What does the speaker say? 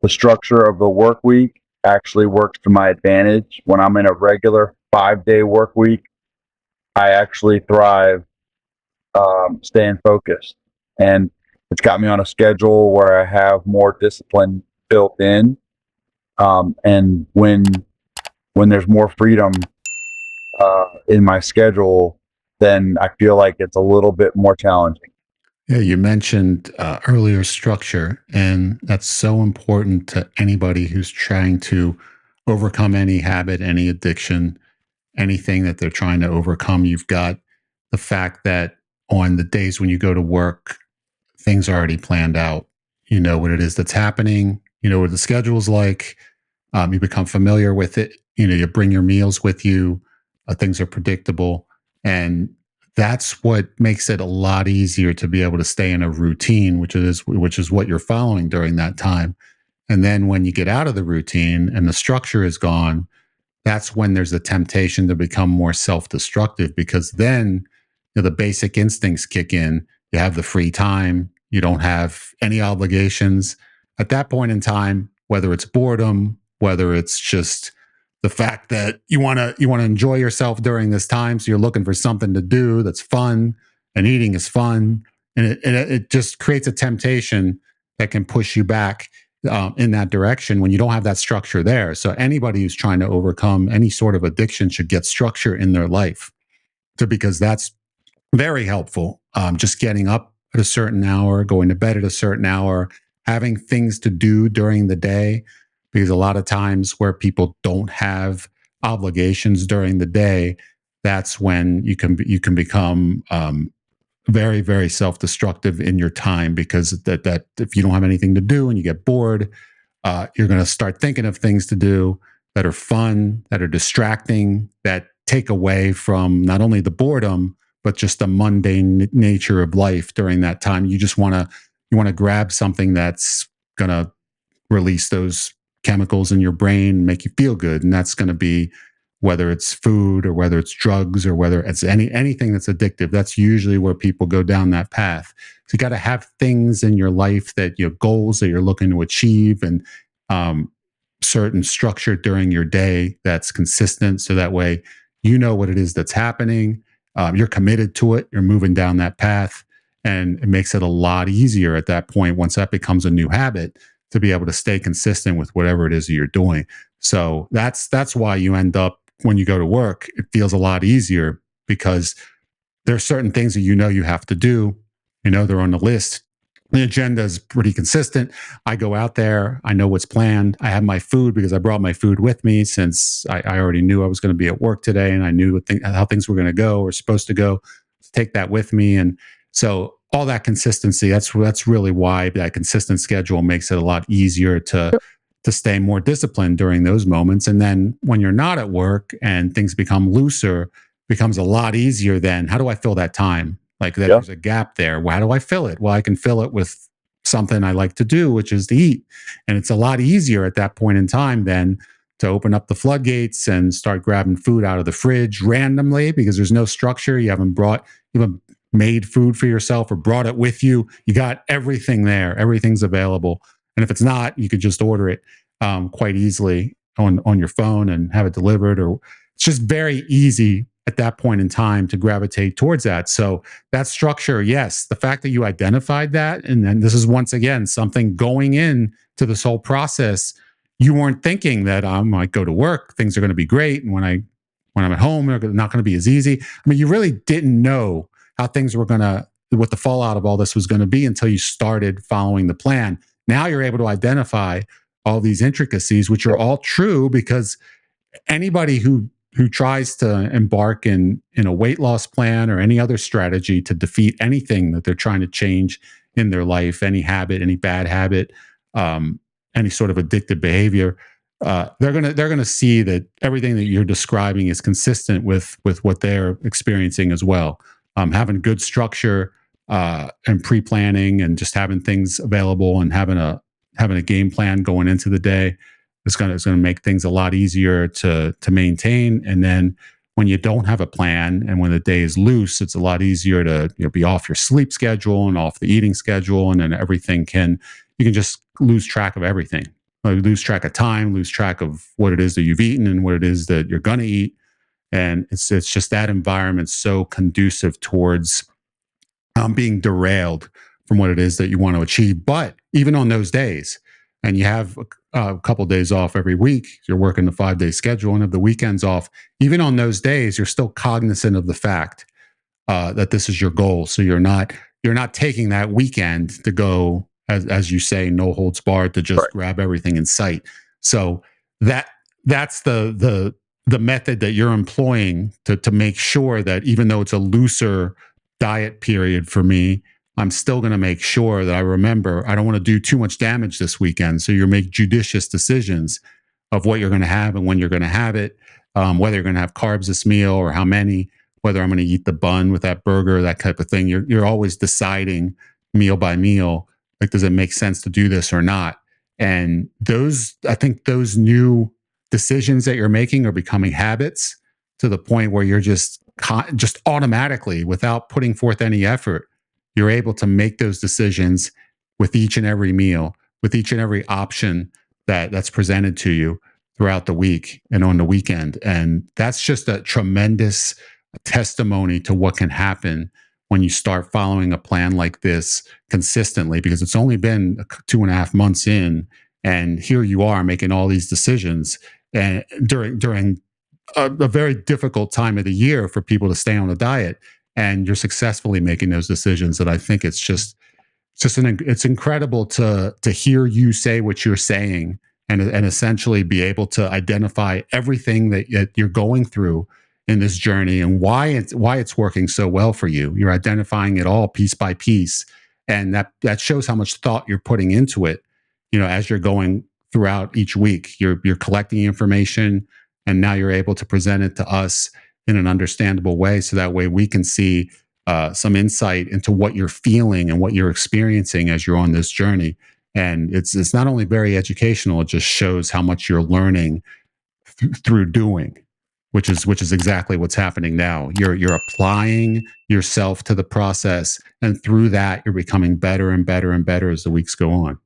the structure of the work week actually works to my advantage. When I'm in a regular 5-day work week, I actually thrive staying focused. And it's got me on a schedule where I have more discipline built in. And when there's more freedom in my schedule, then I feel like it's a little bit more challenging. Yeah, you mentioned earlier structure, and that's so important to anybody who's trying to overcome any habit, any addiction, anything that they're trying to overcome. You've got the fact that on the days when you go to work, things are already planned out. You know what it is that's happening, you know what the schedule's like, you become familiar with it. You know, you bring your meals with you, things are predictable. And that's what makes it a lot easier to be able to stay in a routine, which is what you're following during that time. And then when you get out of the routine and the structure is gone, that's when there's a temptation to become more self-destructive, because then the basic instincts kick in. You have the free time, you don't have any obligations at that point in time, whether it's boredom, whether it's just the fact that you want to enjoy yourself during this time, so you're looking for something to do that's fun, and eating is fun, and it just creates a temptation that can push you back in that direction when you don't have that structure there. So anybody who's trying to overcome any sort of addiction should get structure in their life, because that's very helpful. Just getting up at a certain hour, going to bed at a certain hour, having things to do during the day, because a lot of times where people don't have obligations during the day, that's when you can become very, very self-destructive in your time, because that if you don't have anything to do and you get bored, you're going to start thinking of things to do that are fun, that are distracting, that take away from not only the boredom but just the mundane nature of life during that time. You want to grab something that's going to release those chemicals in your brain, make you feel good, and that's going to be whether it's food or whether it's drugs or whether it's anything that's addictive. That's usually where people go down that path. So you got to have things in your life, that your goals that you're looking to achieve, and certain structure during your day that's consistent, so that way you know what it is that's happening. You're committed to it, you're moving down that path, and it makes it a lot easier at that point, once that becomes a new habit, to be able to stay consistent with whatever it is that you're doing. So that's why you end up, when you go to work, it feels a lot easier, because there are certain things that you have to do. They're on the list. The agenda is pretty consistent. I go out there, I know what's planned. I have my food because I brought my food with me, since I already knew I was going to be at work today, and I knew how things were going to go or supposed to go. Take that with me. And so all that consistency, that's really why that consistent schedule makes it a lot easier to stay more disciplined during those moments. And then when you're not at work and things become looser, becomes a lot easier. Then how do I fill that time? Like that, Yeah. there's a gap there. How do I fill it? Well, I can fill it with something I like to do, which is to eat. And it's a lot easier at that point in time then to open up the floodgates and start grabbing food out of the fridge randomly, because there's no structure. You haven't made food for yourself or brought it with you. You got everything there. Everything's available. And if it's not, you could just order it quite easily on your phone and have it delivered. Or it's just very easy at that point in time to gravitate towards that. So that structure, yes, the fact that you identified that, and then this is once again something going in to this whole process. You weren't thinking that I might go to work, things are going to be great, and when I'm at home, they're not going to be as easy. I mean, you really didn't know how things were going to, what the fallout of all this was going to be, until you started following the plan. Now you're able to identify all these intricacies, which are all true, because anybody who tries to embark in a weight loss plan or any other strategy to defeat anything that they're trying to change in their life, any habit, any bad habit, any sort of addictive behavior, they're gonna see that everything that you're describing is consistent with what they're experiencing as well. Having good structure and pre-planning, and just having things available, and having a game plan going into the day, it's gonna make things a lot easier to maintain. And then when you don't have a plan and when the day is loose, it's a lot easier to be off your sleep schedule and off the eating schedule, and then you can just lose track of everything. lose track of time, lose track of what it is that you've eaten and what it is that you're going to eat. And it's just that environment so conducive towards being derailed from what it is that you want to achieve. But even on those days, and you have a couple of days off every week, you're working the 5 day schedule and have the weekends off. Even on those days, you're still cognizant of the fact that this is your goal. So you're not taking that weekend to go, as you say, no holds barred, to just Right. grab everything in sight. So that's the method that you're employing to make sure that even though it's a looser diet period for me, I'm still going to make sure that I remember I don't want to do too much damage this weekend. So you make judicious decisions of what you're going to have and when you're going to have it, whether you're going to have carbs this meal or how many, whether I'm going to eat the bun with that burger, that type of thing. You're always deciding meal by meal, like, does it make sense to do this or not? And I think those new decisions that you're making are becoming habits to the point where you're just automatically, without putting forth any effort, you're able to make those decisions with each and every meal, with each and every option that's presented to you throughout the week and on the weekend. And that's just a tremendous testimony to what can happen when you start following a plan like this consistently, because it's only been 2.5 months in, and here you are making all these decisions and during a very difficult time of the year for people to stay on a diet, and you're successfully making those decisions. That I think it's incredible to hear you say what you're saying, and essentially be able to identify everything that you're going through in this journey and why it's working so well for you. You're identifying it all piece by piece, and that shows how much thought you're putting into it. As you're going throughout each week, you're collecting information, and now you're able to present it to us in an understandable way, so that way we can see some insight into what you're feeling and what you're experiencing as you're on this journey. And it's not only very educational; it just shows how much you're learning through doing, which is exactly what's happening now. You're applying yourself to the process, and through that, you're becoming better and better and better as the weeks go on.